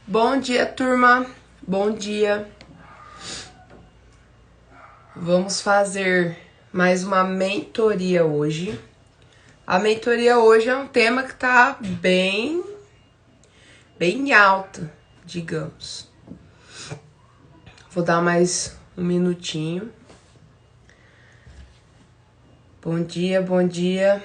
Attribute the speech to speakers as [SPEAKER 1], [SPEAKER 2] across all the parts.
[SPEAKER 1] Bom dia, turma. Bom dia. Vamos fazer mais uma mentoria hoje. A mentoria hoje é um tema que tá bem alto, digamos. Vou dar mais um minutinho. Bom dia, bom dia.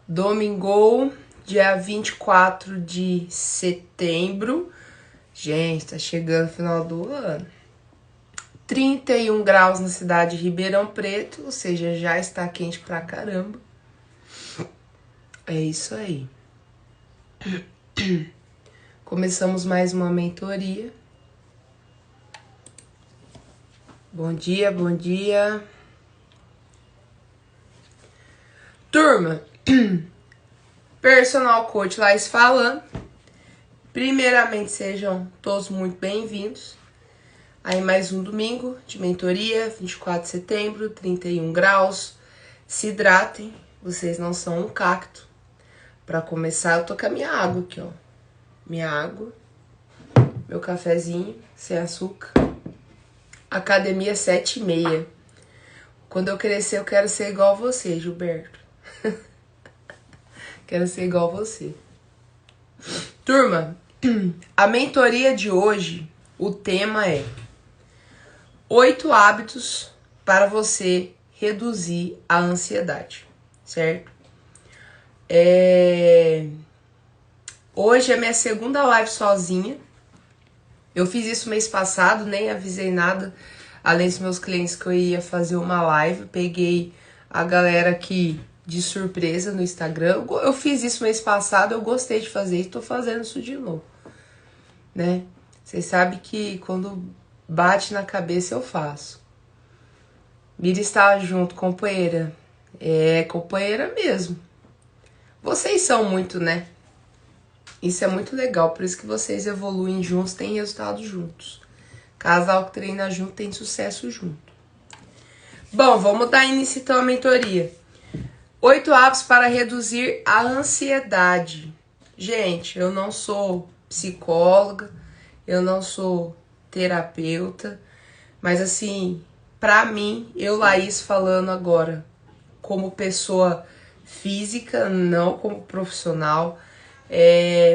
[SPEAKER 1] Domingo, dia 24 de setembro. Gente, tá chegando o final do ano. 31 graus na cidade de Ribeirão Preto, ou seja, já está quente pra caramba. É isso aí. Começamos mais uma mentoria. Bom dia, bom dia. Turma, Personal Coach Laís falando. Primeiramente, sejam todos muito bem-vindos. Aí mais um domingo de mentoria, 24 de setembro, 31 graus. Se hidratem, vocês não são um cacto. Para começar, eu tô com a minha água aqui, ó. Minha água, meu cafezinho sem açúcar. Academia 7h30. Quando eu crescer, eu quero ser igual a você, Gilberto. Quero ser igual a você. Turma, a mentoria de hoje, o tema é 8 hábitos para você reduzir a ansiedade, certo? Hoje é minha segunda live sozinha. Eu fiz isso mês passado, nem avisei nada, além dos meus clientes que eu ia fazer uma live. Peguei a galera aqui de surpresa no Instagram. Eu fiz isso mês passado, eu gostei de fazer e tô fazendo isso de novo, né? Vocês sabem que quando bate na cabeça eu faço. Mira está junto, companheira. É, companheira mesmo. Vocês são muito, né? Isso é muito legal, por isso que vocês evoluem juntos, têm resultado juntos. Casal que treina junto tem sucesso junto. Bom, vamos dar início então à mentoria. 8 hábitos para reduzir a ansiedade. Gente, eu não sou psicóloga, eu não sou terapeuta, mas assim, pra mim, eu, Laís, falando agora como pessoa física, não como profissional,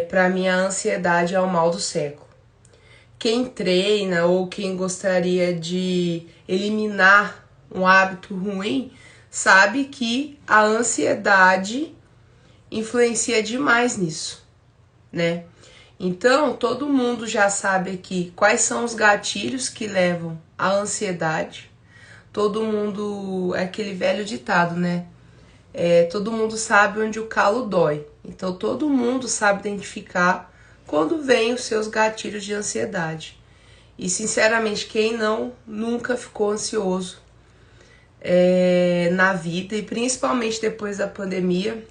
[SPEAKER 1] pra mim a ansiedade é o mal do século. Quem treina ou quem gostaria de eliminar um hábito ruim, sabe que a ansiedade influencia demais nisso, né? Então, todo mundo já sabe aqui quais são os gatilhos que levam à ansiedade. Todo mundo, é aquele velho ditado, né? Todo mundo sabe onde o calo dói. Então, todo mundo sabe identificar quando vem os seus gatilhos de ansiedade. E, sinceramente, quem não nunca ficou ansioso na vida, e principalmente depois da pandemia,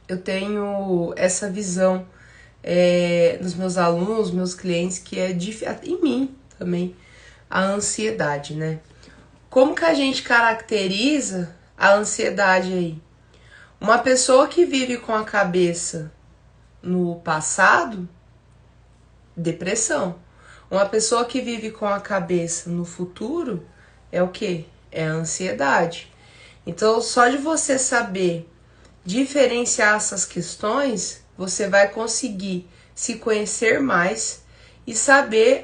[SPEAKER 1] eu tenho essa visão nos meus alunos, meus clientes, que é em mim também, a ansiedade, né? Como que a gente caracteriza a ansiedade aí? Uma pessoa que vive com a cabeça no passado, depressão. Uma pessoa que vive com a cabeça no futuro, é o quê? É a ansiedade. Então, só de você saber diferenciar essas questões, você vai conseguir se conhecer mais e saber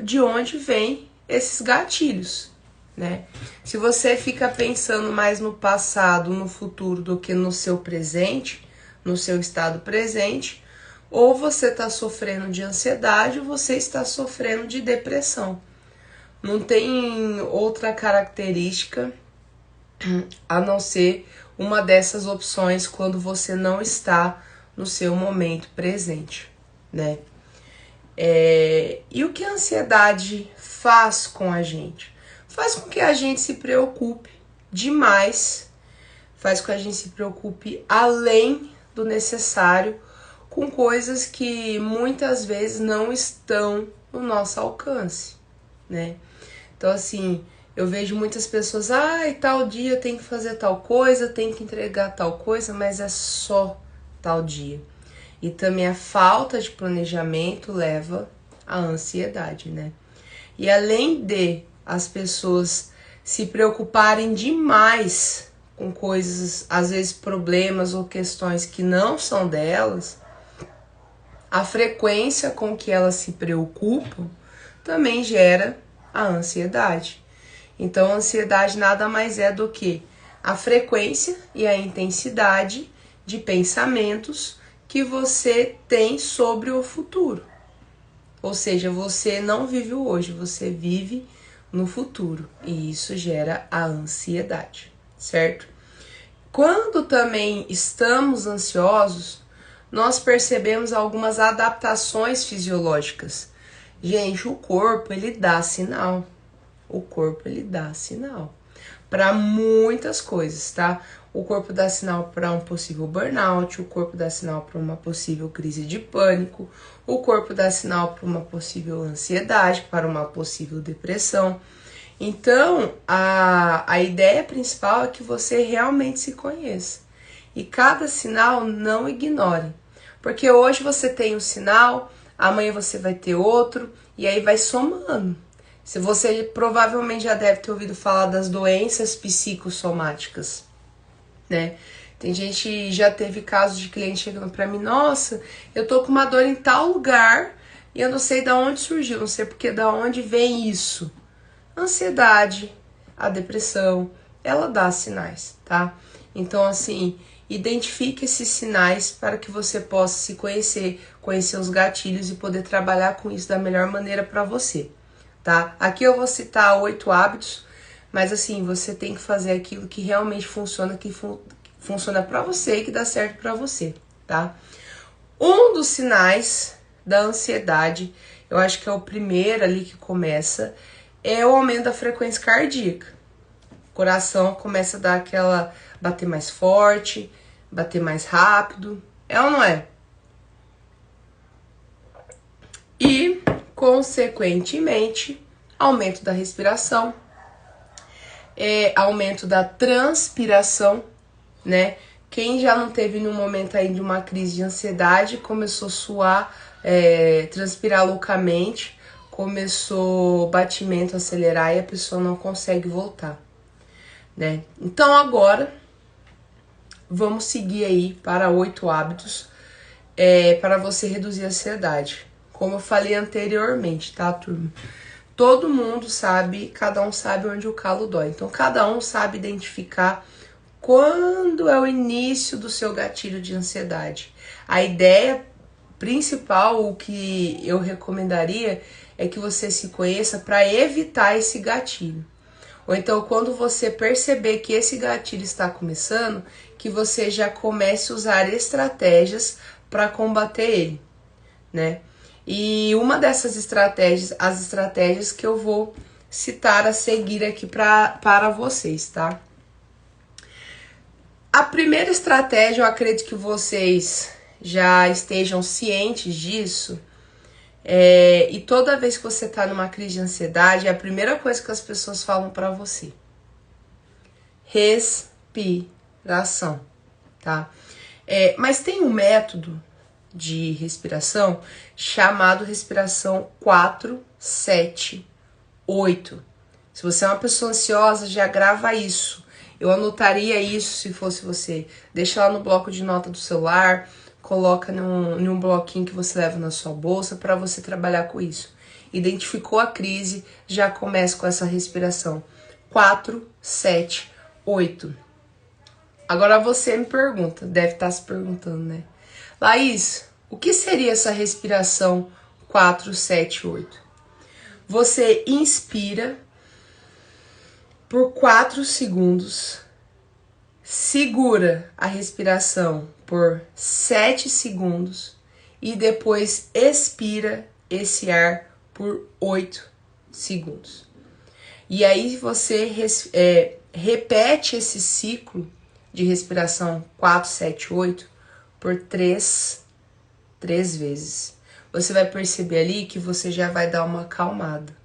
[SPEAKER 1] de onde vem esses gatilhos, né? Se você fica pensando mais no passado, no futuro, do que no seu presente, no seu estado presente, ou você está sofrendo de ansiedade ou você está sofrendo de depressão. Não tem outra característica a não ser uma dessas opções quando você não está no seu momento presente, né? E o que a ansiedade faz com a gente? Faz com que a gente se preocupe demais, faz com que a gente se preocupe além do necessário com coisas que muitas vezes não estão no nosso alcance, né? Então, assim, Eu vejo muitas pessoas, ai, tal dia tem que fazer tal coisa, tem que entregar tal coisa, mas é só tal dia. E também a falta de planejamento leva à ansiedade, né? E além de as pessoas se preocuparem demais com coisas, às vezes problemas ou questões que não são delas, a frequência com que elas se preocupam também gera a ansiedade. Então, a ansiedade nada mais é do que a frequência e a intensidade de pensamentos que você tem sobre o futuro. Ou seja, você não vive o hoje, você vive no futuro. E isso gera a ansiedade, certo? Quando também estamos ansiosos, nós percebemos algumas adaptações fisiológicas. Gente, o corpo, ele dá sinal. O corpo, ele dá sinal para muitas coisas, tá? O corpo dá sinal para um possível burnout, o corpo dá sinal para uma possível crise de pânico, o corpo dá sinal para uma possível ansiedade, para uma possível depressão. Então, a ideia principal é que você realmente se conheça. E cada sinal não ignore. Porque hoje você tem um sinal, amanhã você vai ter outro, e aí vai somando. Se você provavelmente já deve ter ouvido falar das doenças psicossomáticas, né? Tem gente, já teve casos de cliente chegando pra mim, nossa, eu tô com uma dor em tal lugar e eu não sei de onde surgiu, não sei porque da onde vem isso. A ansiedade, a depressão, ela dá sinais, tá? Então, assim, identifique esses sinais para que você possa se conhecer, conhecer os gatilhos e poder trabalhar com isso da melhor maneira para você. Tá? Aqui eu vou citar 8 hábitos, mas assim, você tem que fazer aquilo que realmente funciona, que funciona para você e que dá certo para você, tá? Um dos sinais da ansiedade, eu acho que é o primeiro ali que começa, é o aumento da frequência cardíaca. O coração começa a dar aquela, bater mais forte, bater mais rápido, é ou não é? E consequentemente, aumento da respiração, aumento da transpiração, né? Quem já não teve num momento aí de uma crise de ansiedade, começou a suar, transpirar loucamente, começou o batimento a acelerar e a pessoa não consegue voltar, né? Então agora, vamos seguir aí para 8 hábitos para você reduzir a ansiedade. Como eu falei anteriormente, tá, turma? Todo mundo sabe, cada um sabe onde o calo dói. Então, cada um sabe identificar quando é o início do seu gatilho de ansiedade. A ideia principal, o que eu recomendaria, é que você se conheça para evitar esse gatilho. Ou então, quando você perceber que esse gatilho está começando, que você já comece a usar estratégias para combater ele, né? E uma dessas estratégias, as estratégias que eu vou citar a seguir aqui para vocês, tá? A primeira estratégia, eu acredito que vocês já estejam cientes disso, e toda vez que você tá numa crise de ansiedade, é a primeira coisa que as pessoas falam para você. Respiração, tá? Mas tem um método de respiração chamado respiração 4-7-8. Se você é uma pessoa ansiosa, já grava isso. Eu anotaria isso se fosse você. Deixa lá no bloco de nota do celular, coloca num bloquinho que você leva na sua bolsa para você trabalhar com isso. Identificou a crise, já começa com essa respiração 4-7-8. Agora você me pergunta, deve estar se perguntando, né? Laís, o que seria essa respiração 4-7-8? Você inspira por 4 segundos, segura a respiração por 7 segundos e depois expira esse ar por 8 segundos. E aí você repete esse ciclo de respiração 4-7-8 por 3 vezes. Você vai perceber ali que você já vai dar uma acalmada.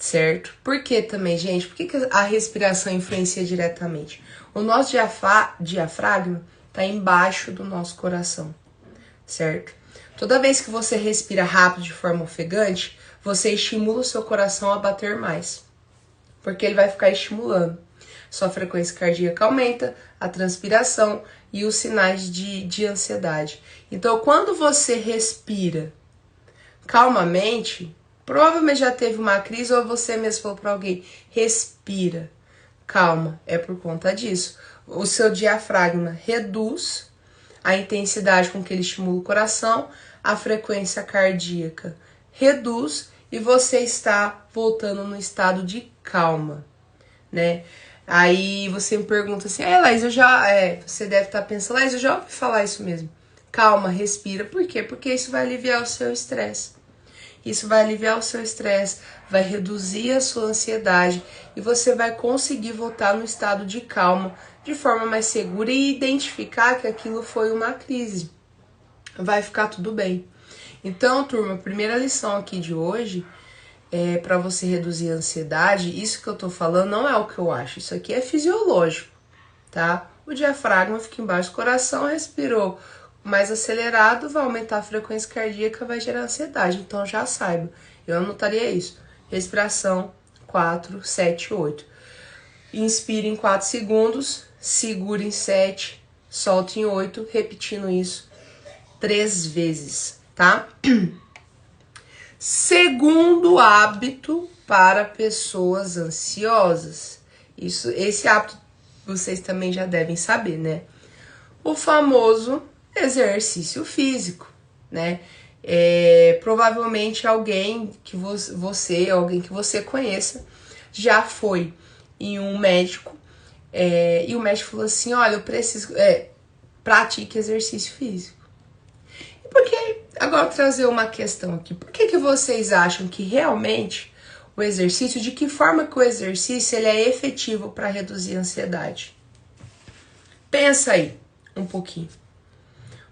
[SPEAKER 1] certo? Por que também, gente? Por que a respiração influencia diretamente? O nosso diafragma está embaixo do nosso coração, certo? Toda vez que você respira rápido de forma ofegante, você estimula o seu coração a bater mais, porque ele vai ficar estimulando. Sua frequência cardíaca aumenta, a transpiração e os sinais de ansiedade. Então, quando você respira calmamente, provavelmente já teve uma crise ou você mesmo falou para alguém, respira, calma, é por conta disso. O seu diafragma reduz a intensidade com que ele estimula o coração, a frequência cardíaca reduz e você está voltando no estado de calma, né? Aí você me pergunta assim, Laís, você deve estar pensando, Laís, eu já ouvi falar isso mesmo. Calma, respira. Por quê? Porque isso vai aliviar o seu estresse. Isso vai aliviar o seu estresse, vai reduzir a sua ansiedade e você vai conseguir voltar no estado de calma de forma mais segura e identificar que aquilo foi uma crise. Vai ficar tudo bem. Então, turma, a primeira lição aqui de hoje é para você reduzir a ansiedade. Isso que eu tô falando não é o que eu acho, isso aqui é fisiológico, tá? O diafragma fica embaixo do coração, respirou mais acelerado, vai aumentar a frequência cardíaca, vai gerar ansiedade. Então já saiba, eu anotaria isso. Respiração 4, 7, 8. Inspire em 4 segundos, segure em 7, solte em 8, repetindo isso 3 vezes, tá? Segundo hábito para pessoas ansiosas. Esse hábito vocês também já devem saber, né? O famoso exercício físico, né? Provavelmente alguém que alguém que você conheça já foi em um médico e o médico falou assim, olha, eu preciso pratique exercício físico. E por que, agora vou trazer uma questão aqui, por que vocês acham que realmente o exercício, de que forma que o exercício ele é efetivo para reduzir a ansiedade? Pensa aí um pouquinho.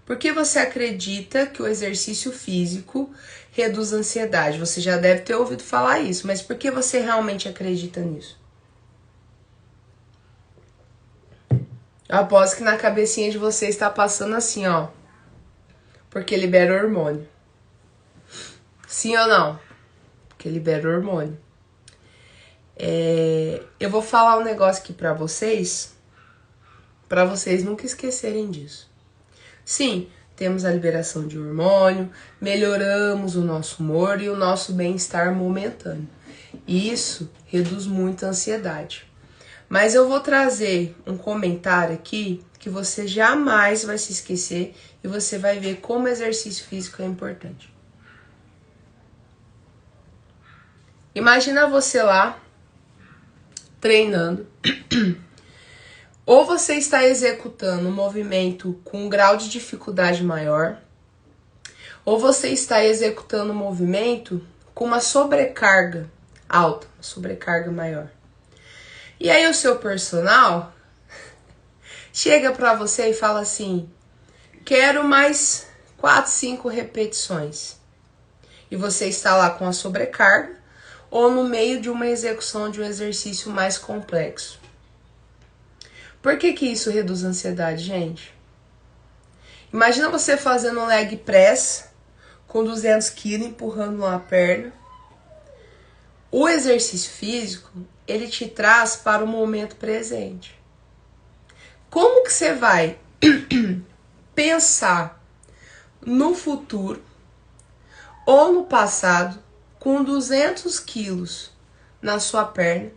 [SPEAKER 1] Por que você acredita que o exercício físico reduz a ansiedade? Você já deve ter ouvido falar isso, mas por que você realmente acredita nisso? Eu aposto que na cabecinha de vocês está passando assim, ó. Porque libera hormônio. Sim ou não? Porque libera hormônio. Eu vou falar um negócio aqui pra vocês nunca esquecerem disso. Sim, temos a liberação de hormônio, melhoramos o nosso humor e o nosso bem-estar momentâneo. Isso reduz muito a ansiedade. Mas eu vou trazer um comentário aqui que você jamais vai se esquecer e você vai ver como o exercício físico é importante. Imagina você lá, treinando, ou você está executando um movimento com um grau de dificuldade maior, ou você está executando um movimento com uma sobrecarga alta, uma sobrecarga maior. E aí o seu personal chega para você e fala assim, quero mais 4, 5 repetições. E você está lá com a sobrecarga ou no meio de uma execução de um exercício mais complexo. Por que isso reduz a ansiedade, gente? Imagina você fazendo um leg press com 200 kg empurrando uma perna. O exercício físico, ele te traz para o momento presente. Como que você vai pensar no futuro ou no passado com 200 quilos na sua perna,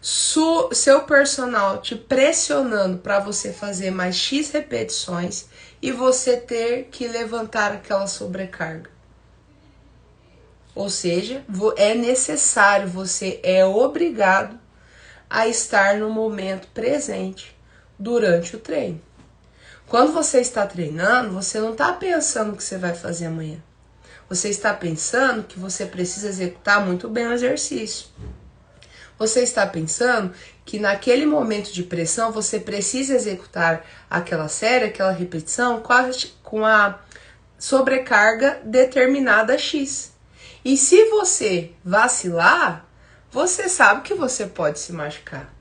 [SPEAKER 1] seu personal te pressionando para você fazer mais X repetições e você ter que levantar aquela sobrecarga? Ou seja, é necessário, você é obrigado a estar no momento presente durante o treino. Quando você está treinando, você não está pensando o que você vai fazer amanhã. Você está pensando que você precisa executar muito bem o exercício. Você está pensando que naquele momento de pressão você precisa executar aquela série, aquela repetição com a sobrecarga determinada X. E se você vacilar, você sabe que você pode se machucar.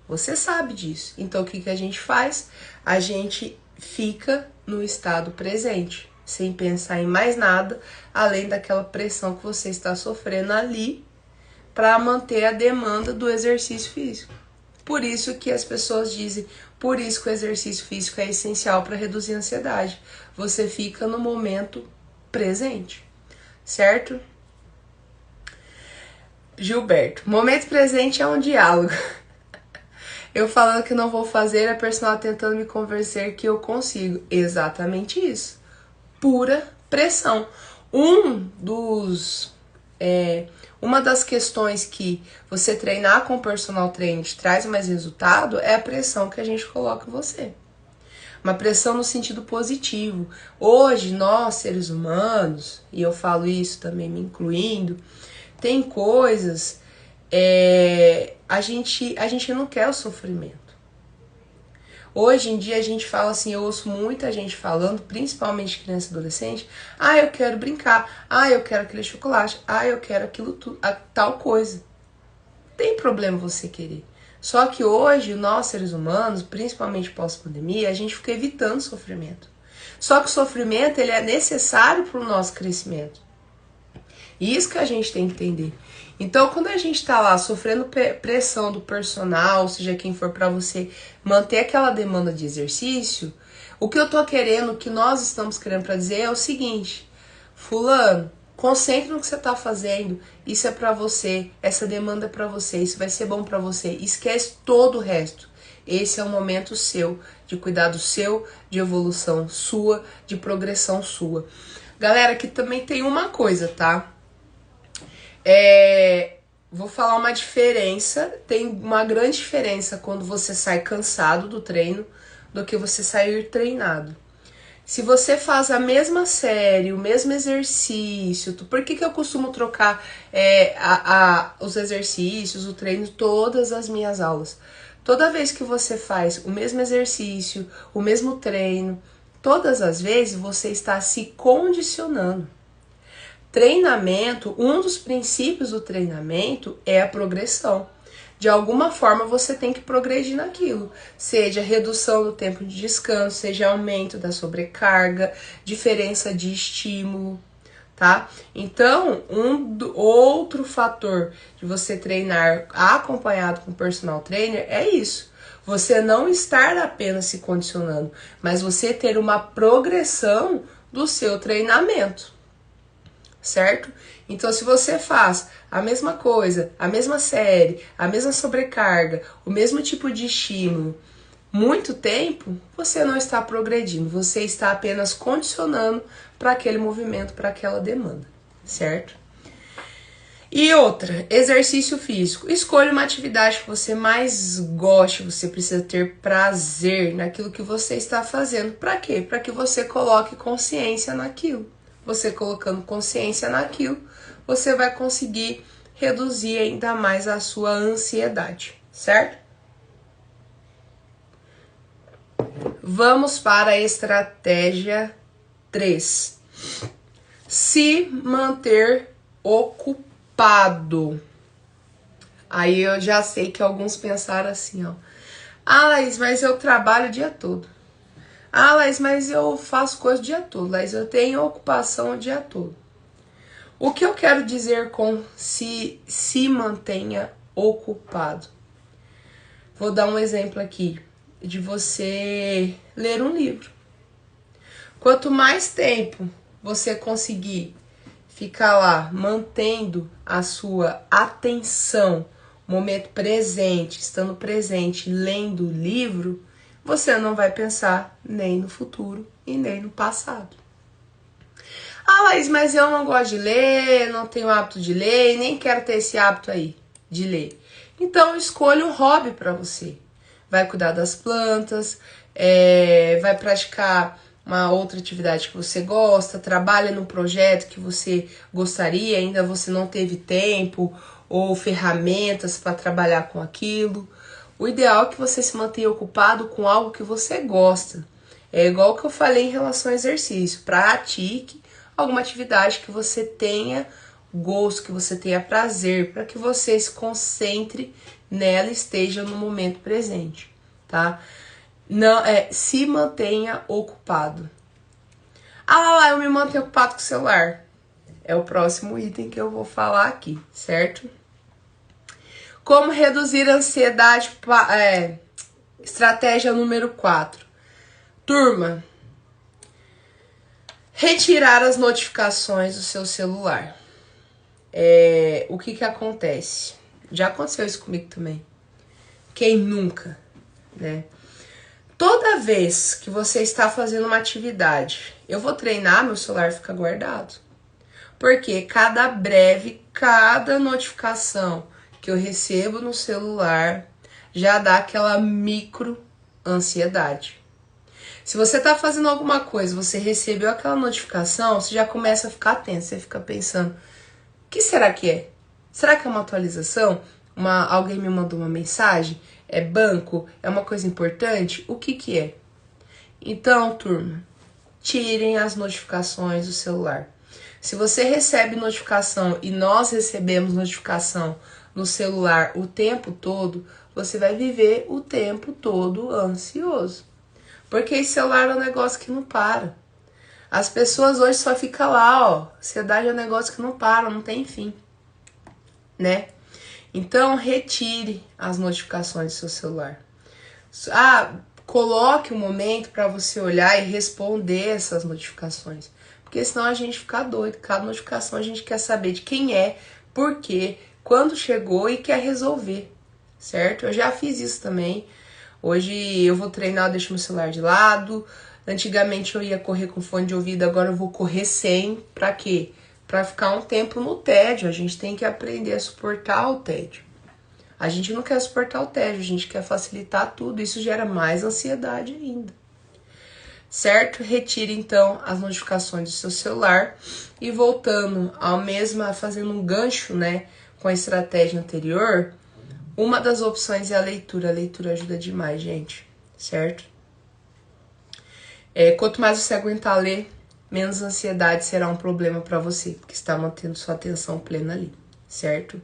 [SPEAKER 1] Você sabe disso. Então, o que a gente faz? A gente fica no estado presente, sem pensar em mais nada, além daquela pressão que você está sofrendo ali para manter a demanda do exercício físico. Por isso que as pessoas dizem, por isso que o exercício físico é essencial para reduzir a ansiedade. Você fica no momento presente, certo? Gilberto, momento presente é um diálogo. Eu falando que não vou fazer, a personal tentando me convencer que eu consigo. Exatamente isso. Pura pressão. Uma das questões que você treinar com o personal trainer te traz mais resultado é a pressão que a gente coloca em você. Uma pressão no sentido positivo. Hoje, nós, seres humanos, e eu falo isso também me incluindo, tem coisas... A gente não quer o sofrimento. Hoje em dia a gente fala assim, eu ouço muita gente falando, principalmente criança e adolescente, eu quero brincar, eu quero aquele chocolate, eu quero aquilo tal coisa. Tem problema você querer. Só que hoje, nós seres humanos, principalmente pós-pandemia, a gente fica evitando sofrimento. Só que o sofrimento ele é necessário para o nosso crescimento. Isso que a gente tem que entender. Então, quando a gente tá lá sofrendo pressão do personal, seja quem for para você manter aquela demanda de exercício, o que eu tô querendo, o que nós estamos querendo para dizer é o seguinte: fulano, concentre no que você tá fazendo, isso é para você, essa demanda é para você, isso vai ser bom para você, esquece todo o resto. Esse é o momento seu, de cuidado seu, de evolução sua, de progressão sua. Galera, aqui também tem uma coisa, tá? Vou falar uma diferença. Tem uma grande diferença quando você sai cansado do treino do que você sair treinado. Se você faz a mesma série, o mesmo exercício, por que eu costumo trocar os exercícios, o treino, todas as minhas aulas? Toda vez que você faz o mesmo exercício, o mesmo treino, todas as vezes você está se condicionando. Treinamento, um dos princípios do treinamento é a progressão. De alguma forma você tem que progredir naquilo, seja redução do tempo de descanso, seja aumento da sobrecarga, diferença de estímulo, tá? Então, outro fator de você treinar acompanhado com personal trainer é isso. Você não estar apenas se condicionando, mas você ter uma progressão do seu treinamento. Certo? Então, se você faz a mesma coisa, a mesma série, a mesma sobrecarga, o mesmo tipo de estímulo, muito tempo, você não está progredindo, você está apenas condicionando para aquele movimento, para aquela demanda, certo? E outra, exercício físico. Escolha uma atividade que você mais goste, você precisa ter prazer naquilo que você está fazendo. Para quê? Para que você coloque consciência naquilo. Você colocando consciência naquilo, você vai conseguir reduzir ainda mais a sua ansiedade, certo? Vamos para a estratégia 3. Se manter ocupado. Aí eu já sei que alguns pensaram assim, ó. Laís, mas eu trabalho o dia todo. Laís, mas eu faço coisa o dia todo. Laís, eu tenho ocupação o dia todo. O que eu quero dizer com se mantenha ocupado? Vou dar um exemplo aqui de você ler um livro. Quanto mais tempo você conseguir ficar lá mantendo a sua atenção, momento presente, estando presente, lendo o livro, você não vai pensar nem no futuro e nem no passado. Laís, mas eu não gosto de ler, não tenho hábito de ler, nem quero ter esse hábito aí de ler. Então, escolha um hobby para você. Vai cuidar das plantas, vai praticar uma outra atividade que você gosta, trabalha num projeto que você gostaria, ainda você não teve tempo ou ferramentas para trabalhar com aquilo. O ideal é que você se mantenha ocupado com algo que você gosta. É igual que eu falei em relação ao exercício. Pratique alguma atividade que você tenha gosto, que você tenha prazer, para que você se concentre nela e esteja no momento presente, tá? Não, se mantenha ocupado. Eu me mantenho ocupado com o celular. É o próximo item que eu vou falar aqui, certo? Como reduzir a ansiedade, estratégia número 4. Turma, retirar as notificações do seu celular. O que acontece? Já aconteceu isso comigo também. Quem nunca, né? Toda vez que você está fazendo uma atividade, eu vou treinar, meu celular fica guardado. Porque cada notificação que eu recebo no celular já dá aquela micro ansiedade. Se você está fazendo alguma coisa, você recebeu aquela notificação, você já começa a ficar tenso, você fica pensando, o que será que é? Será que é uma atualização? Alguém me mandou uma mensagem? É banco? É uma coisa importante? O que é? Então, turma, tirem as notificações do celular. Se você recebe notificação e nós recebemos notificação no celular o tempo todo, você vai viver o tempo todo ansioso. Porque esse celular é um negócio que não para. As pessoas hoje só ficam lá, ó. Ansiedade é um negócio que não para, não tem fim, né? Então, retire as notificações do seu celular. Coloque um momento para você olhar e responder essas notificações. Porque senão a gente fica doido. Cada notificação a gente quer saber de quem é, por quê, quando chegou e quer resolver, certo? Eu já fiz isso também. Hoje eu vou treinar, eu deixo meu celular de lado. Antigamente eu ia correr com fone de ouvido, agora eu vou correr sem. Pra quê? Pra ficar um tempo no tédio. A gente tem que aprender a suportar o tédio. A gente não quer suportar o tédio, a gente quer facilitar tudo. Isso gera mais ansiedade ainda. Certo? Retire então as notificações do seu celular e voltando fazendo um gancho, né, com a estratégia anterior, uma das opções é a leitura. A leitura ajuda demais, gente, certo? Quanto mais você aguentar ler, menos ansiedade será um problema para você, porque está mantendo sua atenção plena ali, certo?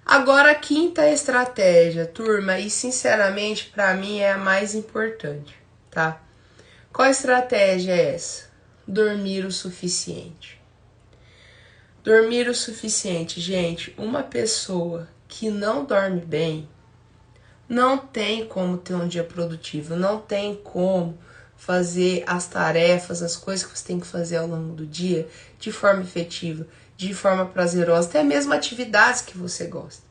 [SPEAKER 1] Agora, a quinta estratégia, turma, e sinceramente para mim é a mais importante, tá? Qual estratégia é essa? Dormir o suficiente. Dormir o suficiente, gente. Uma pessoa que não dorme bem não tem como ter um dia produtivo, não tem como fazer as tarefas, as coisas que você tem que fazer ao longo do dia de forma efetiva, de forma prazerosa, até mesmo atividades que você gosta.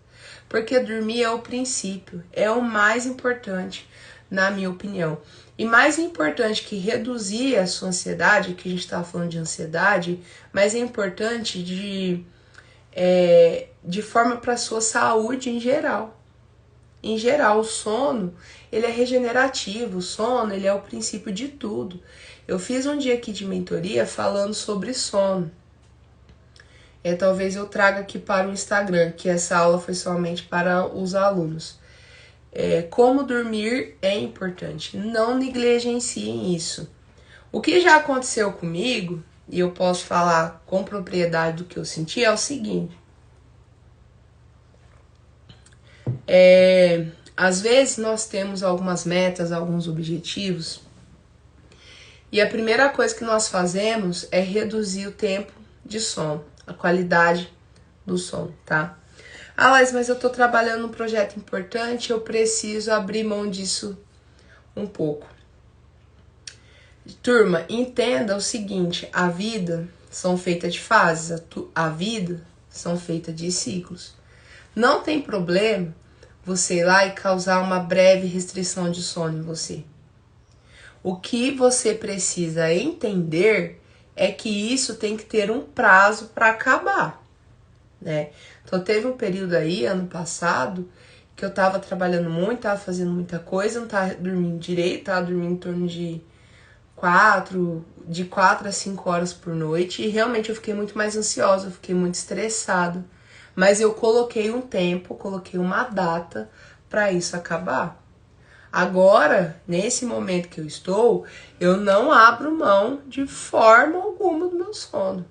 [SPEAKER 1] Porque dormir é o princípio, é o mais importante, na minha opinião. E mais importante que reduzir a sua ansiedade, que a gente estava falando de ansiedade, mas é importante de forma para a sua saúde em geral. Em geral, o sono, ele é regenerativo, o sono, ele é o princípio de tudo. Eu fiz um dia aqui de mentoria falando sobre sono. Talvez eu traga aqui para o Instagram, que essa aula foi somente para os alunos. Como dormir é importante, não negligenciem isso. O que já aconteceu comigo, e eu posso falar com propriedade do que eu senti, é o seguinte. Às vezes nós temos algumas metas, alguns objetivos, e a primeira coisa que nós fazemos é reduzir o tempo de sono, a qualidade do sono, tá? Mas eu tô trabalhando num projeto importante, eu preciso abrir mão disso um pouco. Turma, entenda o seguinte, a vida são feitas de fases, a vida são feitas de ciclos. Não tem problema você ir lá e causar uma breve restrição de sono em você. O que você precisa entender é que isso tem que ter um prazo para acabar, né? Então teve um período aí, ano passado, que eu tava trabalhando muito, tava fazendo muita coisa, não tava dormindo direito, tava dormindo em torno de 4 a 5 horas por noite, e realmente eu fiquei muito mais ansiosa, eu fiquei muito estressada. Mas eu coloquei um tempo, coloquei uma data para isso acabar. Agora, nesse momento que eu estou, eu não abro mão de forma alguma do meu sono.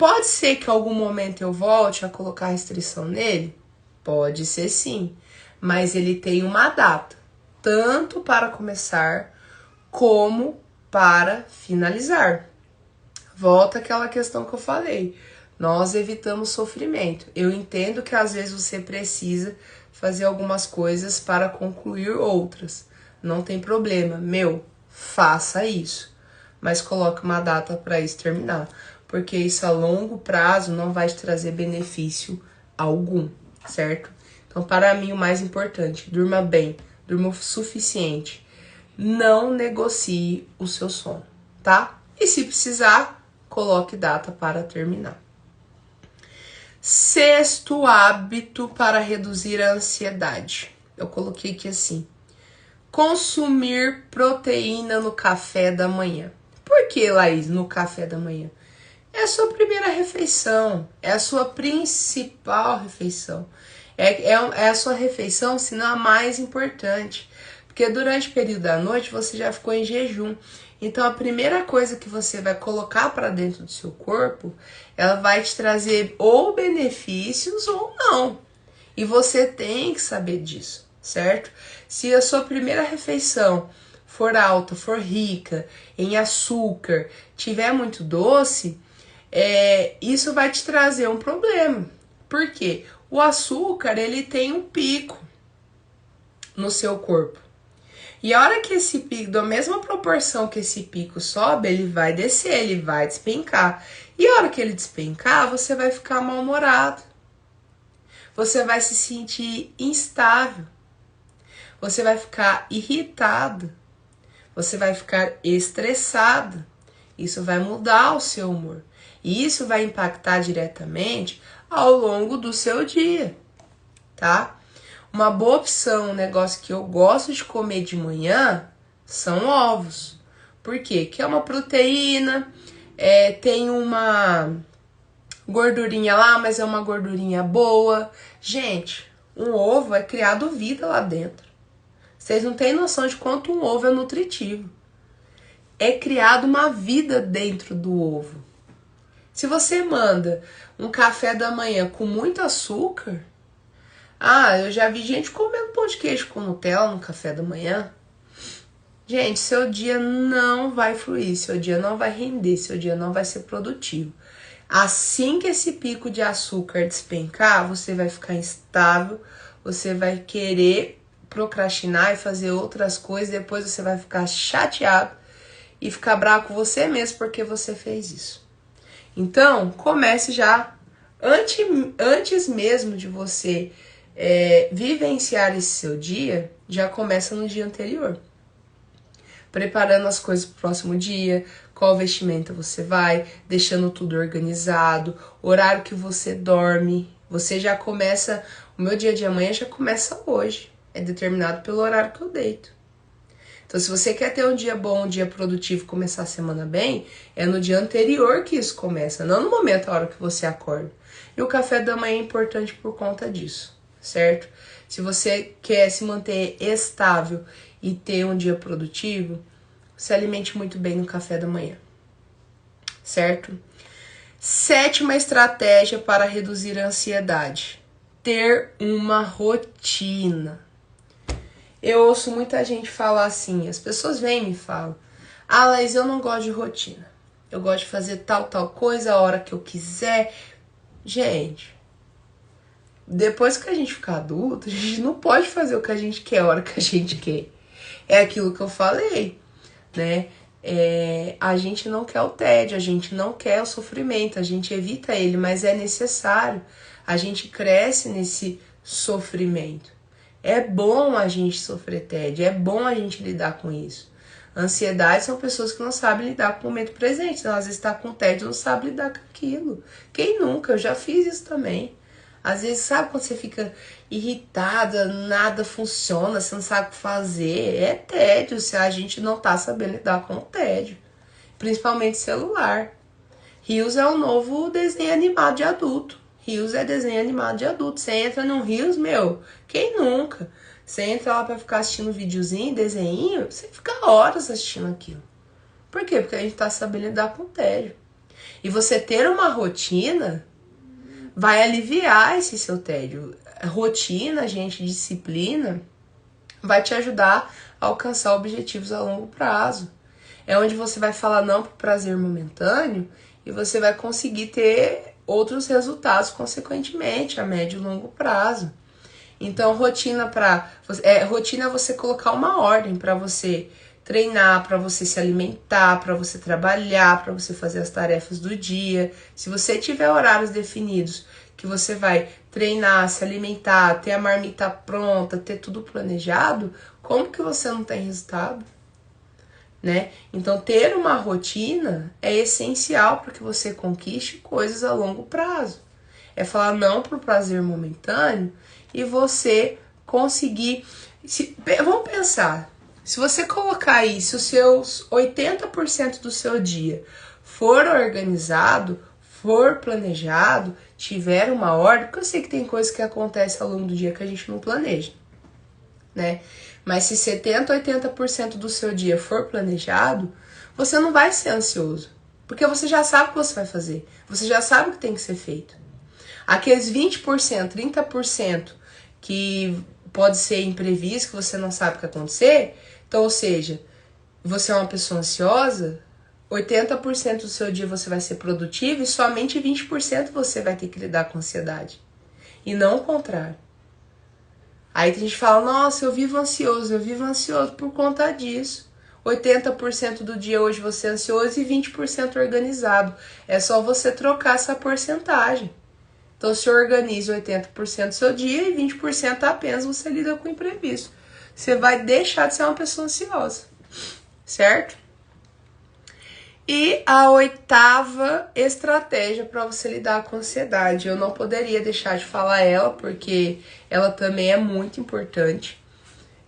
[SPEAKER 1] Pode ser que em algum momento eu volte a colocar restrição nele? Pode ser sim, mas ele tem uma data, tanto para começar como para finalizar. Volta àquela questão que eu falei. Nós evitamos sofrimento. Eu entendo que às vezes você precisa fazer algumas coisas para concluir outras. Não tem problema. Faça isso. Mas coloque uma data para isso terminar. Porque isso a longo prazo não vai te trazer benefício algum, certo? Então, para mim, o mais importante, durma bem, durma o suficiente. Não negocie o seu sono, tá? E se precisar, coloque data para terminar. Sexto hábito para reduzir a ansiedade. Eu coloquei aqui assim: consumir proteína no café da manhã. Por que, Laís, no café da manhã? É a sua primeira refeição, é a sua principal refeição. É a sua refeição, se não a mais importante. Porque durante o período da noite você já ficou em jejum. Então a primeira coisa que você vai colocar para dentro do seu corpo, ela vai te trazer ou benefícios ou não. E você tem que saber disso, certo? Se a sua primeira refeição for alta, for rica em açúcar, tiver muito doce, isso vai te trazer um problema. Por quê? O açúcar, ele tem um pico no seu corpo. E a hora que esse pico, da mesma proporção que esse pico sobe, ele vai descer, ele vai despencar. E a hora que ele despencar, você vai ficar mal-humorado. Você vai se sentir instável. Você vai ficar irritado. Você vai ficar estressado. Isso vai mudar o seu humor. E isso vai impactar diretamente ao longo do seu dia, tá? Uma boa opção, um negócio que eu gosto de comer de manhã, são ovos. Por quê? Que é uma proteína, tem uma gordurinha lá, mas é uma gordurinha boa. Gente, um ovo é criado vida lá dentro. Vocês não têm noção de quanto um ovo é nutritivo. É criado uma vida dentro do ovo. Se você manda um café da manhã com muito açúcar... eu já vi gente comendo pão de queijo com Nutella no café da manhã. Gente, seu dia não vai fluir, seu dia não vai render, seu dia não vai ser produtivo. Assim que esse pico de açúcar despencar, você vai ficar instável, você vai querer procrastinar e fazer outras coisas, depois você vai ficar chateado e ficar bravo com você mesmo porque você fez isso. Então, comece já, antes mesmo de você vivenciar esse seu dia, já começa no dia anterior. Preparando as coisas para o próximo dia, qual vestimenta você vai, deixando tudo organizado, horário que você dorme. Você já começa, o meu dia de amanhã já começa hoje, é determinado pelo horário que eu deito. Então, se você quer ter um dia bom, um dia produtivo, começar a semana bem, é no dia anterior que isso começa, não no momento, a hora que você acorda. E o café da manhã é importante por conta disso, certo? Se você quer se manter estável e ter um dia produtivo, se alimente muito bem no café da manhã, certo? Sétima estratégia para reduzir a ansiedade: ter uma rotina. Eu ouço muita gente falar assim, as pessoas vêm e me falam: Laís, eu não gosto de rotina. Eu gosto de fazer tal coisa a hora que eu quiser. Gente, depois que a gente ficar adulto, a gente não pode fazer o que a gente quer a hora que a gente quer. É aquilo que eu falei, né? A gente não quer o tédio, a gente não quer o sofrimento, a gente evita ele, mas é necessário. A gente cresce nesse sofrimento. É bom a gente sofrer tédio, é bom a gente lidar com isso. Ansiedade são pessoas que não sabem lidar com o momento presente. Então, às vezes está com tédio e não sabe lidar com aquilo. Quem nunca? Eu já fiz isso também. Às vezes, sabe quando você fica irritada, nada funciona, você não sabe o que fazer? É tédio, se a gente não tá sabendo lidar com o tédio. Principalmente celular. Reels é um novo desenho animado de adulto. Reels é desenho animado de adulto. Você entra num Reels, quem nunca? Você entra lá pra ficar assistindo videozinho, desenho, você fica horas assistindo aquilo. Por quê? Porque a gente tá sabendo lidar com o tédio. E você ter uma rotina vai aliviar esse seu tédio. Rotina, gente, disciplina, vai te ajudar a alcançar objetivos a longo prazo. É onde você vai falar não pro prazer momentâneo e você vai conseguir ter outros resultados, consequentemente, a médio e longo prazo. Então, rotina rotina é você colocar uma ordem para você treinar, para você se alimentar, para você trabalhar, para você fazer as tarefas do dia. Se você tiver horários definidos que você vai treinar, se alimentar, ter a marmita pronta, ter tudo planejado, como que você não tem resultado? Né? Então, ter uma rotina é essencial para que você conquiste coisas a longo prazo. É falar não para o prazer momentâneo e você conseguir... Vamos pensar, se você colocar aí, se os seus 80% do seu dia for organizado, for planejado, tiver uma ordem, porque eu sei que tem coisas que acontecem ao longo do dia que a gente não planeja, né? Mas se 70%, 80% do seu dia for planejado, você não vai ser ansioso. Porque você já sabe o que você vai fazer. Você já sabe o que tem que ser feito. Aqueles 20%, 30% que pode ser imprevisto, que você não sabe o que vai acontecer. Então, ou seja, você é uma pessoa ansiosa, 80% do seu dia você vai ser produtivo e somente 20% você vai ter que lidar com ansiedade. E não o contrário. Aí tem gente que fala, nossa, eu vivo ansioso por conta disso. 80% do dia hoje você é ansioso e 20% organizado. É só você trocar essa porcentagem. Então, se organize 80% do seu dia e 20% apenas você lida com o imprevisto. Você vai deixar de ser uma pessoa ansiosa, certo? E a 8ª estratégia para você lidar com a ansiedade, eu não poderia deixar de falar ela, porque ela também é muito importante,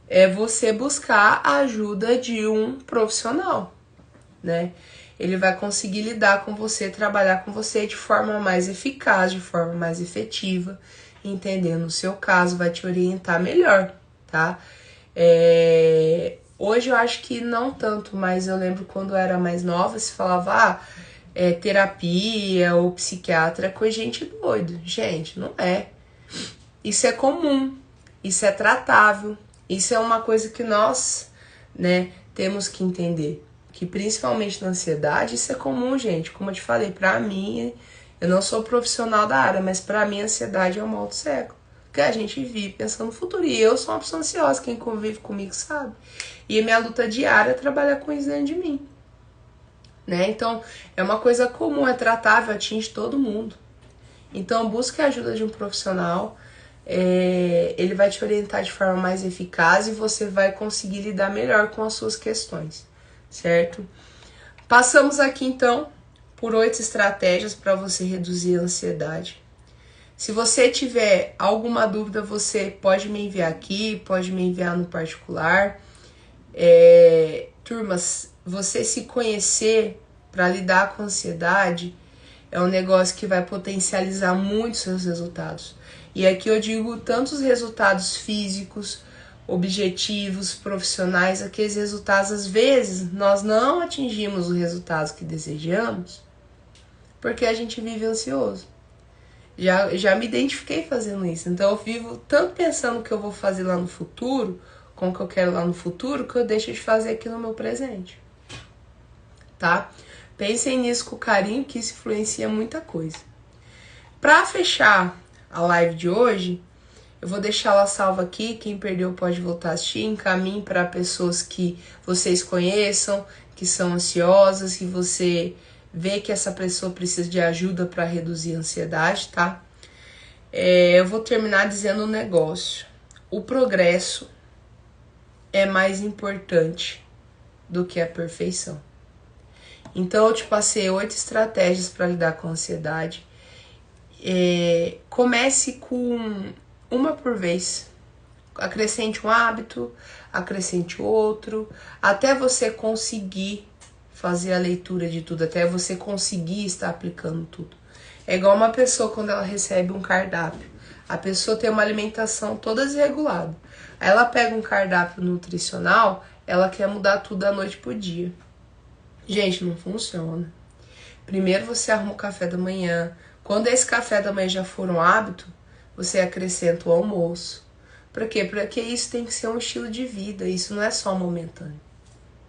[SPEAKER 1] é você buscar a ajuda de um profissional, né? Ele vai conseguir lidar com você, trabalhar com você de forma mais eficaz, de forma mais efetiva, entendendo o seu caso, vai te orientar melhor, tá? Hoje eu acho que não tanto, mas eu lembro quando eu era mais nova, se falava, terapia ou psiquiatra é coisa de gente doido. Gente, não é. Isso é comum, isso é tratável, isso é uma coisa que nós, né, temos que entender. Que principalmente na ansiedade, isso é comum, gente. Como eu te falei, pra mim, eu não sou profissional da área, mas pra mim a ansiedade é um mal do século. Que a gente vive pensando no futuro. E eu sou uma pessoa ansiosa, quem convive comigo sabe. E a minha luta diária é trabalhar com isso dentro de mim, né? Então, é uma coisa comum, é tratável, atinge todo mundo. Então, busque a ajuda de um profissional, ele vai te orientar de forma mais eficaz e você vai conseguir lidar melhor com as suas questões, certo? Passamos aqui, então, por 8 estratégias para você reduzir a ansiedade. Se você tiver alguma dúvida, você pode me enviar aqui, pode me enviar no particular. Turmas, você se conhecer para lidar com a ansiedade é um negócio que vai potencializar muito seus resultados. E aqui eu digo tanto os resultados físicos, objetivos, profissionais, aqueles resultados, às vezes, nós não atingimos os resultados que desejamos porque a gente vive ansioso. Já me identifiquei fazendo isso. Então eu vivo tanto pensando o que eu vou fazer lá no futuro, com o que eu quero lá no futuro, que eu deixo de fazer aqui no meu presente. Tá? Pensem nisso com carinho, que isso influencia muita coisa. Pra fechar a live de hoje, eu vou deixar ela salva aqui. Quem perdeu pode voltar a assistir. Encaminhe para pessoas que vocês conheçam, que são ansiosas, que você vê que essa pessoa precisa de ajuda para reduzir a ansiedade, tá? Eu vou terminar dizendo um negócio. O progresso é mais importante do que a perfeição. Então eu te passei 8 estratégias para lidar com a ansiedade. Comece com uma por vez. Acrescente um hábito, acrescente outro, até você conseguir fazer a leitura de tudo, até você conseguir estar aplicando tudo. É igual uma pessoa quando ela recebe um cardápio. A pessoa tem uma alimentação toda desregulada. Aí ela pega um cardápio nutricional, ela quer mudar tudo da noite pro dia. Gente, não funciona. Primeiro você arruma o café da manhã. Quando esse café da manhã já for um hábito, você acrescenta o almoço. Para quê? Porque isso tem que ser um estilo de vida, isso não é só momentâneo,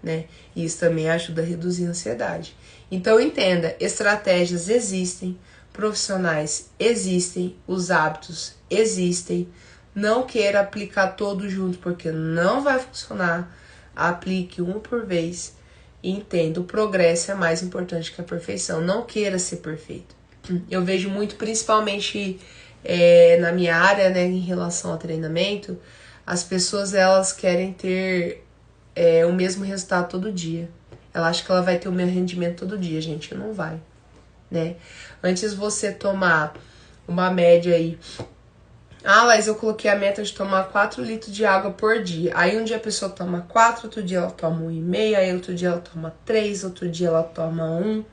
[SPEAKER 1] né? E isso também ajuda a reduzir a ansiedade. Então entenda, estratégias existem, profissionais existem, os hábitos existem. Não queira aplicar todos juntos, porque não vai funcionar. Aplique um por vez e entenda, o progresso é mais importante que a perfeição. Não queira ser perfeito. Eu vejo muito, principalmente na minha área, né, em relação ao treinamento, as pessoas elas querem ter o mesmo resultado todo dia. Ela acha que ela vai ter o mesmo rendimento todo dia, gente, não vai, né? Antes você tomar uma média aí, mas eu coloquei a meta de tomar 4 litros de água por dia. Aí um dia a pessoa toma 4, outro dia ela toma 1,5, aí outro dia ela toma 3, outro dia ela toma 1.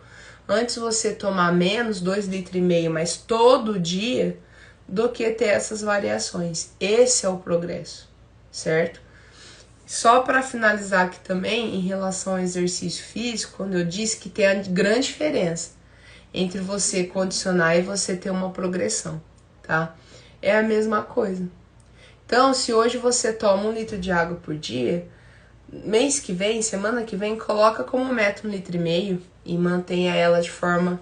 [SPEAKER 1] Antes você tomar menos, 2,5 litros, mas todo dia, do que ter essas variações. Esse é o progresso, certo? Só para finalizar aqui também, em relação ao exercício físico, quando eu disse que tem a grande diferença entre você condicionar e você ter uma progressão, tá? É a mesma coisa. Então, se hoje você toma 1 litro de água por dia, mês que vem, semana que vem, coloca como meta 1,5 litros e mantenha ela de forma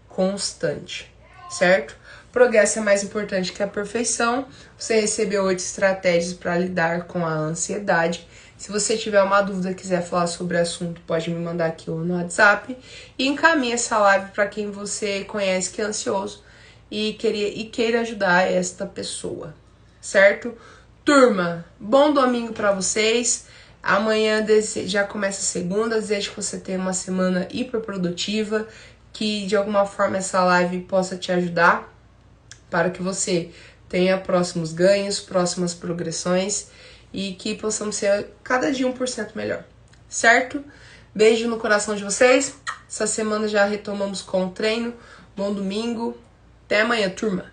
[SPEAKER 1] constante, certo? Progresso é mais importante que a perfeição. Você recebeu 8 estratégias para lidar com a ansiedade. Se você tiver uma dúvida, quiser falar sobre o assunto, pode me mandar aqui ou no WhatsApp. E encaminhe essa live para quem você conhece que é ansioso e queira ajudar esta pessoa, certo? Turma, bom domingo para vocês. Amanhã já começa a segunda. Desejo que você tenha uma semana hiper produtiva, que de alguma forma essa live possa te ajudar para que você tenha próximos ganhos, próximas progressões e que possamos ser cada dia 1% melhor, certo? Beijo no coração de vocês. Essa semana já retomamos com o treino. Bom domingo. Até amanhã, turma.